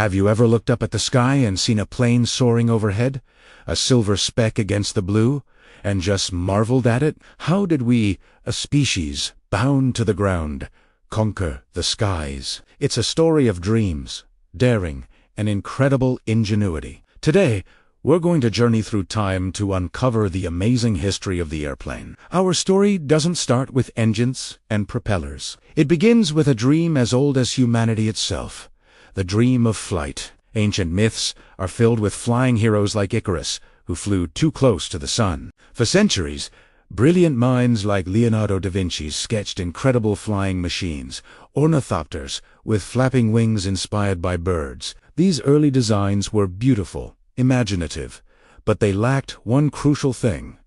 Have you ever looked up at the sky and seen a plane soaring overhead, a silver speck against the blue, and just marveled at it? How did we, a species bound to the ground, conquer the skies? It's a story of dreams, daring, and incredible ingenuity. Today, we're going to journey through time to uncover the amazing history of the airplane. Our story doesn't start with engines and propellers. It begins with a dream as old as humanity itself, the dream of flight. Ancient myths are filled with flying heroes like Icarus, who flew too close to the sun. For centuries, brilliant minds like Leonardo da Vinci sketched incredible flying machines, ornithopters with flapping wings inspired by birds. These early designs were beautiful, imaginative, but they lacked one crucial thing: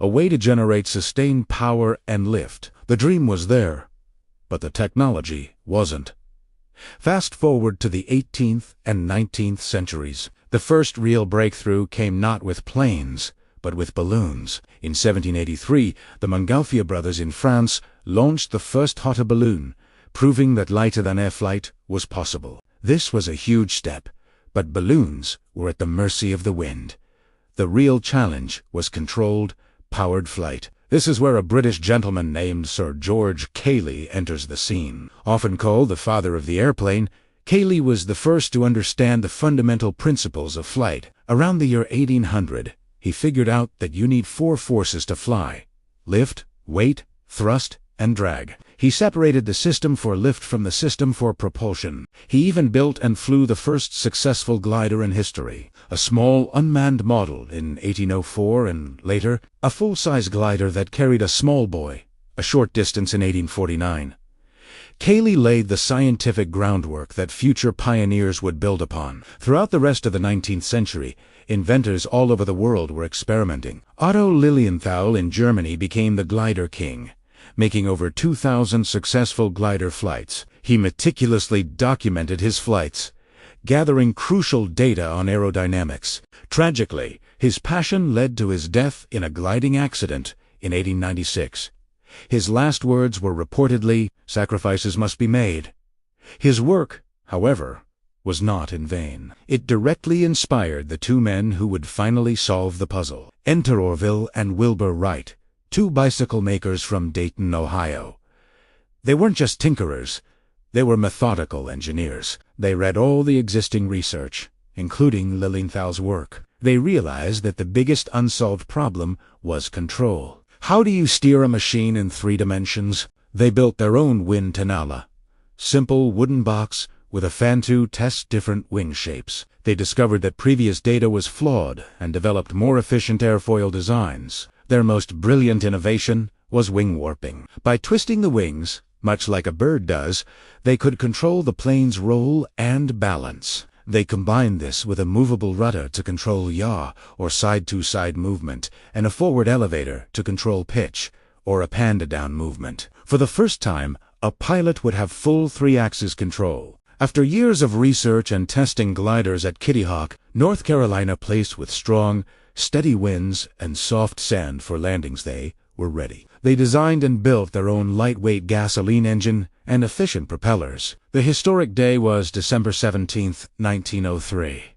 a way to generate sustained power and lift. The dream was there, but the technology wasn't. Fast forward to the 18th and 19th centuries. The first real breakthrough came not with planes, but with balloons. In 1783, the Montgolfier brothers in France launched the first hot air balloon, proving that lighter-than-air flight was possible. This was a huge step, but balloons were at the mercy of the wind. The real challenge was controlled, powered flight. This is where a British gentleman named Sir George Cayley enters the scene. Often called the father of the airplane, Cayley was the first to understand the fundamental principles of flight. Around the year 1800, he figured out that you need four forces to fly: lift, weight, thrust, and drag. He separated the system for lift from the system for propulsion. He even built and flew the first successful glider in history, a small unmanned model in 1804, and later, a full-size glider that carried a small boy a short distance in 1849. Cayley laid the scientific groundwork that future pioneers would build upon. Throughout the rest of the 19th century, inventors all over the world were experimenting. Otto Lilienthal in Germany became the glider king, making over 2,000 successful glider flights. He meticulously documented his flights, gathering crucial data on aerodynamics. Tragically, his passion led to his death in a gliding accident in 1896. His last words were reportedly, "Sacrifices must be made." His work, however, was not in vain. It directly inspired the two men who would finally solve the puzzle: Enter Orville and Wilbur Wright, two bicycle makers from Dayton, Ohio. They weren't just tinkerers, they were methodical engineers. They read all the existing research, including Lilienthal's work. They realized that the biggest unsolved problem was control. How do you steer a machine in 3 dimensions? They built their own wind Tenala, simple wooden box with a fan to test different wing shapes. They discovered that previous data was flawed and developed more efficient airfoil designs. Their most brilliant innovation was wing warping. By twisting the wings, much like a bird does, they could control the plane's roll and balance. They combined this with a movable rudder to control yaw, or side-to-side movement, and a forward elevator to control pitch, or a panda-down movement. For the first time, a pilot would have full 3-axis control. After years of research and testing gliders at Kitty Hawk, North Carolina, placed with strong, steady winds and soft sand for landings, they were ready. They designed and built their own lightweight gasoline engine and efficient propellers. The historic day was December 17, 1903.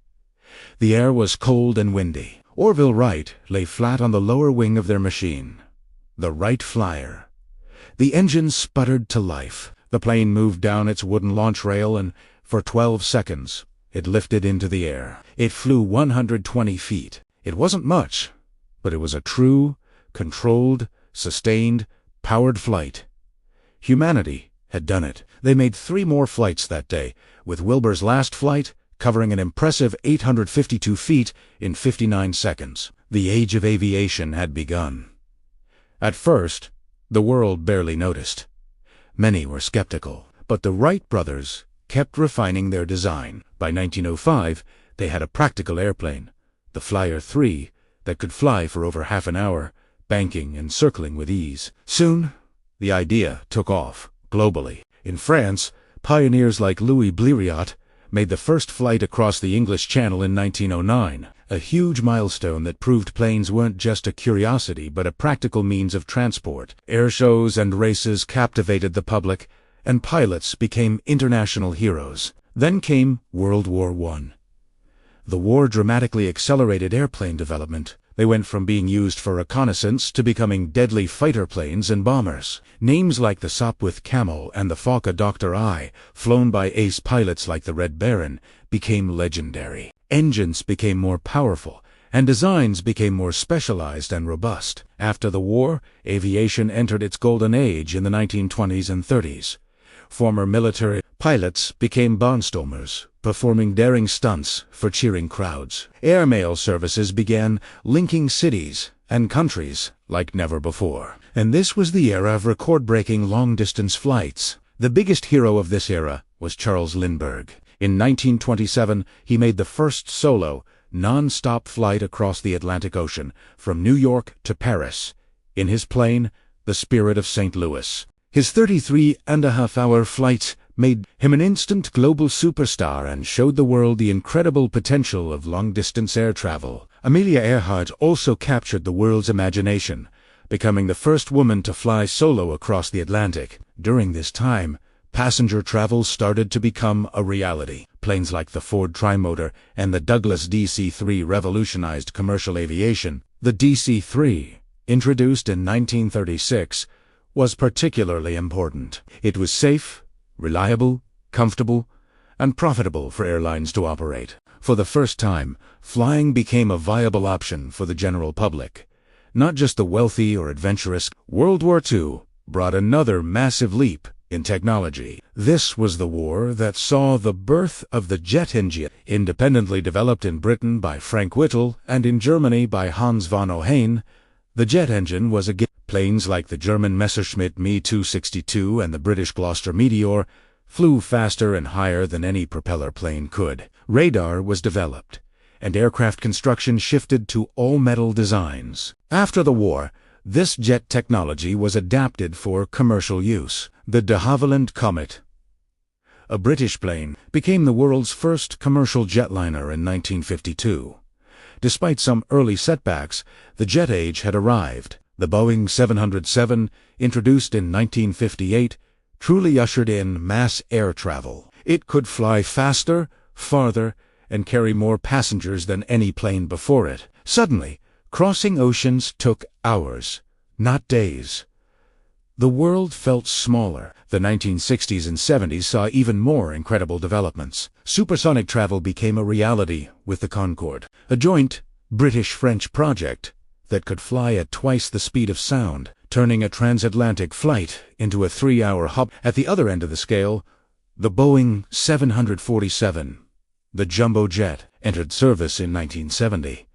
The air was cold and windy. Orville Wright lay flat on the lower wing of their machine, the Wright Flyer. The engine sputtered to life. The plane moved down its wooden launch rail, and for 12 seconds, it lifted into the air. It flew 120 feet. It wasn't much, but it was a true, controlled, sustained, powered flight. Humanity had done it. They made 3 more flights that day, with Wilbur's last flight covering an impressive 852 feet in 59 seconds. The age of aviation had begun. At first, the world barely noticed. Many were skeptical, but the Wright brothers kept refining their design. By 1905, they had a practical airplane, the Flyer 3, that could fly for over half an hour, banking and circling with ease. Soon, the idea took off globally. In France, pioneers like Louis Blériot made the first flight across the English Channel in 1909, a huge milestone that proved planes weren't just a curiosity but a practical means of transport. Air shows and races captivated the public, and pilots became international heroes. Then came World War I. The war dramatically accelerated airplane development. They went from being used for reconnaissance to becoming deadly fighter planes and bombers. Names like the Sopwith Camel and the Fokker Dr. I, flown by ace pilots like the Red Baron, became legendary. Engines became more powerful, and designs became more specialized and robust. After the war, aviation entered its golden age in the 1920s and 30s. Former military pilots became barnstormers, performing daring stunts for cheering crowds. Airmail services began linking cities and countries like never before. And this was the era of record-breaking long-distance flights. The biggest hero of this era was Charles Lindbergh. In 1927, he made the first solo, non-stop flight across the Atlantic Ocean, from New York to Paris, in his plane, the Spirit of St. Louis. His 33-and-a-half-hour flight made him an instant global superstar and showed the world the incredible potential of long-distance air travel. Amelia Earhart also captured the world's imagination, becoming the first woman to fly solo across the Atlantic. During this time, passenger travel started to become a reality. Planes like the Ford Trimotor and the Douglas DC-3 revolutionized commercial aviation. The DC-3, introduced in 1936, was particularly important. It was safe, reliable, comfortable, and profitable for airlines to operate. For the first time, flying became a viable option for the general public, not just the wealthy or adventurous. World War II brought another massive leap in technology. This was the war that saw the birth of the jet engine, independently developed in Britain by Frank Whittle and in Germany by Hans von Ohain. The jet engine was a gift. Planes like the German Messerschmitt Me 262 and the British Gloster Meteor flew faster and higher than any propeller plane could. Radar was developed, and aircraft construction shifted to all-metal designs. After the war, this jet technology was adapted for commercial use. The de Havilland Comet, a British plane, became the world's first commercial jetliner in 1952. Despite some early setbacks, the jet age had arrived. The Boeing 707, introduced in 1958, truly ushered in mass air travel. It could fly faster, farther, and carry more passengers than any plane before it. Suddenly, crossing oceans took hours, not days. The world felt smaller. The 1960s and 70s saw even more incredible developments. Supersonic travel became a reality with the Concorde, a joint British-French project that could fly at twice the speed of sound, turning a transatlantic flight into a 3-hour hop. At the other end of the scale, the Boeing 747, the jumbo jet, entered service in 1970.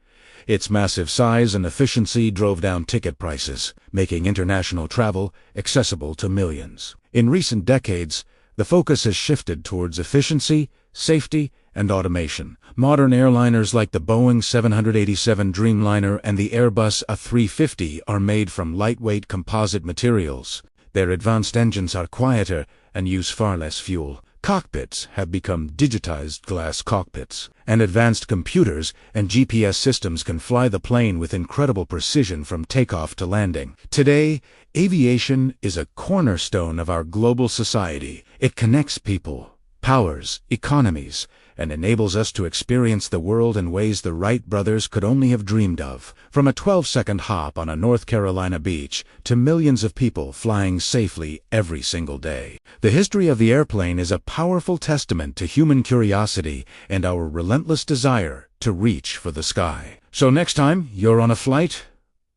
Its massive size and efficiency drove down ticket prices, making international travel accessible to millions. In recent decades, the focus has shifted towards efficiency, safety, and automation. Modern airliners like the Boeing 787 Dreamliner and the Airbus A350 are made from lightweight composite materials. Their advanced engines are quieter and use far less fuel. Cockpits have become digitized glass cockpits, and advanced computers and GPS systems can fly the plane with incredible precision from takeoff to landing. Today, aviation is a cornerstone of our global society. It connects people, powers economies, and enables us to experience the world in ways the Wright brothers could only have dreamed of. From a 12-second hop on a North Carolina beach to millions of people flying safely every single day. The history of the airplane is a powerful testament to human curiosity and our relentless desire to reach for the sky. So next time you're on a flight,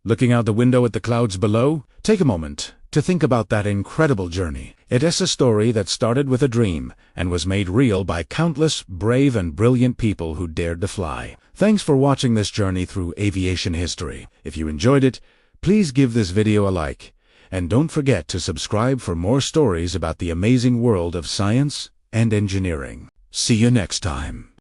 looking out the window at the clouds below, take a moment to think about that incredible journey. It is a story that started with a dream and was made real by countless brave and brilliant people who dared to fly. Thanks for watching this journey through aviation history. If you enjoyed it, please give this video a like, and don't forget to subscribe for more stories about the amazing world of science and engineering. See you next time.